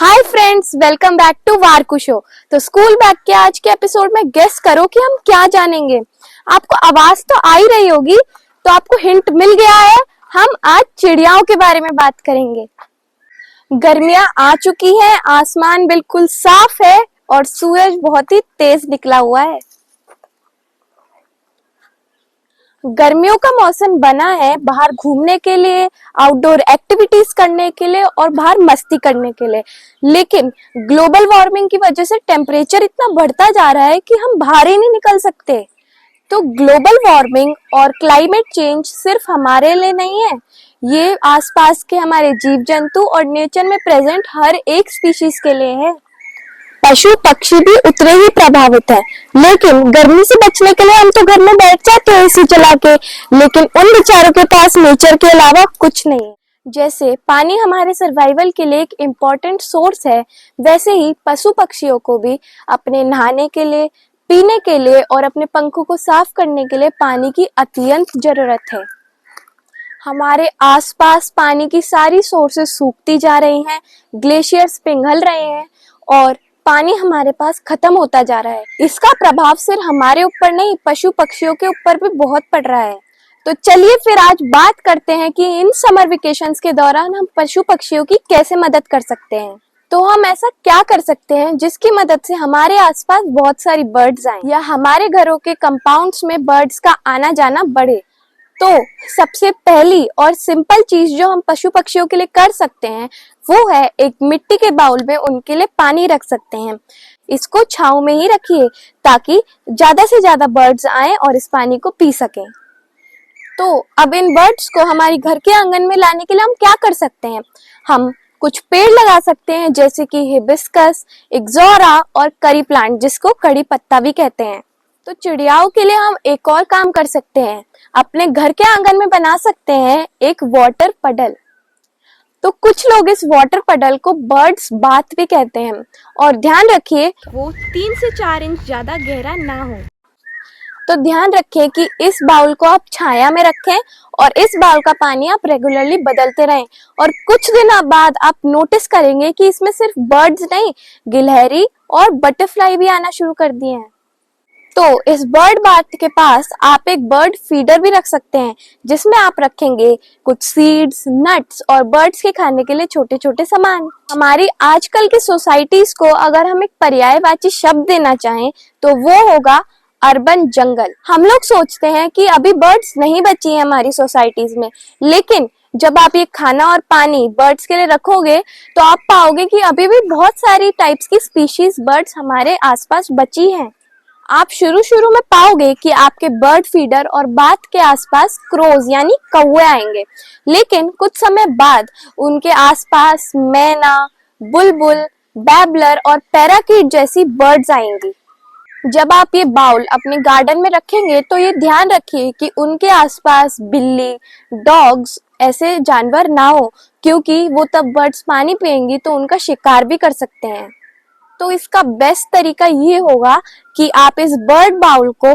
Hi friends, welcome back to वारकू show. तो school bag के आज के एपिसोड में गेस करो कि हम क्या जानेंगे। आपको आवाज तो आ ही रही होगी, तो आपको हिंट मिल गया है। हम आज चिड़ियाओं के बारे में बात करेंगे। गर्मियां आ चुकी हैं, आसमान बिल्कुल साफ है और सूरज बहुत ही तेज निकला हुआ है। गर्मियों का मौसम बना है बाहर घूमने के लिए, आउटडोर एक्टिविटीज करने के लिए और बाहर मस्ती करने के लिए। लेकिन ग्लोबल वार्मिंग की वजह से टेम्परेचर इतना बढ़ता जा रहा है कि हम बाहर ही नहीं निकल सकते। तो ग्लोबल वार्मिंग और क्लाइमेट चेंज सिर्फ हमारे लिए नहीं है, ये आसपास के हमारे जीव जंतु और नेचर में प्रेजेंट हर एक स्पीशीज के लिए है। पशु पक्षी भी उतने ही प्रभावित है। लेकिन गर्मी से बचने के लिए हम तो घर में बैठ जाते हैं एसी चला के, लेकिन उन बेचारों के पास नेचर के अलावा कुछ नहीं है। जैसे पानी हमारे सर्वाइवल के लिए एक इम्पोर्टेंट सोर्स है, वैसे ही पशु पक्षियों को भी अपने नहाने के लिए, पीने के लिए और अपने पंखों को साफ करने के लिए पानी की अत्यंत जरूरत है। हमारे आसपास पानी की सारी सोर्सेस सूखती जा रही हैं, ग्लेशियर्स पिघल रहे हैं और पानी हमारे पास खत्म होता जा रहा है। इसका प्रभाव सिर्फ हमारे ऊपर नहीं, पशु पक्षियों के ऊपर भी बहुत पड़ रहा है। तो चलिए फिर आज बात करते हैं कि इन समर वेकेशंस के दौरान हम पशु पक्षियों की कैसे मदद कर सकते हैं। तो हम ऐसा क्या कर सकते हैं जिसकी मदद से हमारे आसपास बहुत सारी बर्ड्स आए या हमारे घरों के कंपाउंड्स में बर्ड्स का आना जाना बढ़े। तो सबसे पहली और सिंपल चीज जो हम पशु पक्षियों के लिए कर सकते हैं वो है एक मिट्टी के बाउल में उनके लिए पानी रख सकते हैं। इसको छांव में ही रखिए ताकि ज्यादा से ज्यादा बर्ड्स आए और इस पानी को पी सकें। तो अब इन बर्ड्स को हमारे घर के आंगन में लाने के लिए हम क्या कर सकते हैं। हम कुछ पेड़ लगा सकते हैं जैसे कि हिबिस्कस, इक्ज़ोरा और करी प्लांट, जिसको कड़ी पत्ता भी कहते हैं। तो चिड़ियाओं के लिए हम एक और काम कर सकते हैं, अपने घर के आंगन में बना सकते हैं एक वाटर पडल। तो कुछ लोग इस वाटर पडल को बर्ड्स बाथ भी कहते हैं और ध्यान रखिए वो 3 से 4 इंच ज्यादा गहरा ना हो। तो ध्यान रखिए कि इस बाउल को आप छाया में रखें और इस बाउल का पानी आप रेगुलरली बदलते रहें और कुछ दिनों बाद आप नोटिस करेंगे कि इसमें सिर्फ बर्ड्स नहीं, गिलहरी और बटरफ्लाई भी आना शुरू कर दिए हैं। तो इस बर्ड बाथ के पास आप एक बर्ड फीडर भी रख सकते हैं जिसमें आप रखेंगे कुछ सीड्स, नट्स और बर्ड्स के खाने के लिए छोटे छोटे सामान। हमारी आजकल की सोसाइटीज को अगर हम एक पर्यायवाची शब्द देना चाहें तो वो होगा अर्बन जंगल। हम लोग सोचते हैं कि अभी बर्ड्स नहीं बची हैं हमारी सोसाइटीज में, लेकिन जब आप ये खाना और पानी बर्ड्स के लिए रखोगे तो आप पाओगे कि अभी भी बहुत सारी टाइप्स की स्पीशीज बर्ड्स हमारे आसपास बची हैं। आप शुरू में पाओगे कि आपके बर्ड फीडर और बाथ के आसपास क्रोज यानी कौवे आएंगे, लेकिन कुछ समय बाद उनके आसपास मैना, बुलबुल, बैबलर और पैराकीट जैसी बर्ड्स आएंगी। जब आप ये बाउल अपने गार्डन में रखेंगे तो ये ध्यान रखिए कि उनके आसपास बिल्ली, डॉग्स ऐसे जानवर ना हो, क्योंकि वो तब बर्ड्स पानी पिएंगी तो उनका शिकार भी कर सकते हैं। तो इसका बेस्ट तरीका ये होगा कि आप इस बर्ड बाउल को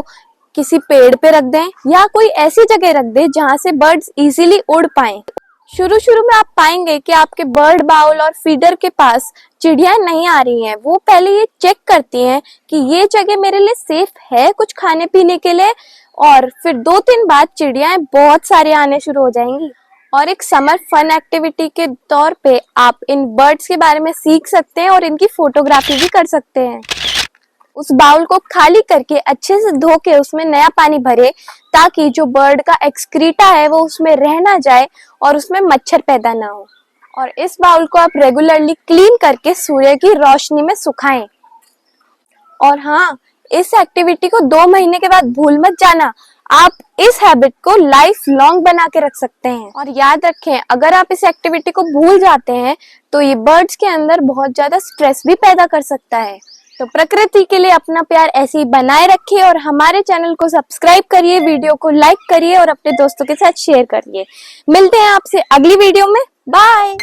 किसी पेड़ पे रख दें या कोई ऐसी जगह रख दें जहां से बर्ड्स इजीली उड़ पाएं। शुरू में आप पाएंगे कि आपके बर्ड बाउल और फीडर के पास चिड़िया नहीं आ रही हैं। वो पहले ये चेक करती हैं कि ये जगह मेरे लिए सेफ है कुछ खाने पीने के लिए, और फिर 2-3 बाद चिड़ियाएं बहुत सारी आने शुरू हो जाएंगी। और एक समर फन एक्टिविटी के तौर पे आप इन बर्ड्स के बारे में सीख सकते हैं और इनकी फोटोग्राफी भी कर सकते हैं। उस बाउल को खाली करके अच्छे से धो के उसमें नया पानी भरे ताकि जो बर्ड का एक्सक्रीटा है वो उसमें रह ना जाए और उसमें मच्छर पैदा ना हो। और इस बाउल को आप रेगुलरली क्लीन करके सूर्य की रोशनी में सुखाएं। और हाँ, इस एक्टिविटी को 2 महीने के बाद भूल मत जाना। आप इस हैबिट को लाइफ लॉन्ग बना के रख सकते हैं। और याद रखें, अगर आप इस एक्टिविटी को भूल जाते हैं तो ये बर्ड्स के अंदर बहुत ज्यादा स्ट्रेस भी पैदा कर सकता है। तो प्रकृति के लिए अपना प्यार ऐसे ही बनाए रखिए और हमारे चैनल को सब्सक्राइब करिए, वीडियो को लाइक करिए और अपने दोस्तों के साथ शेयर करिए। मिलते हैं आपसे अगली वीडियो में। बाय।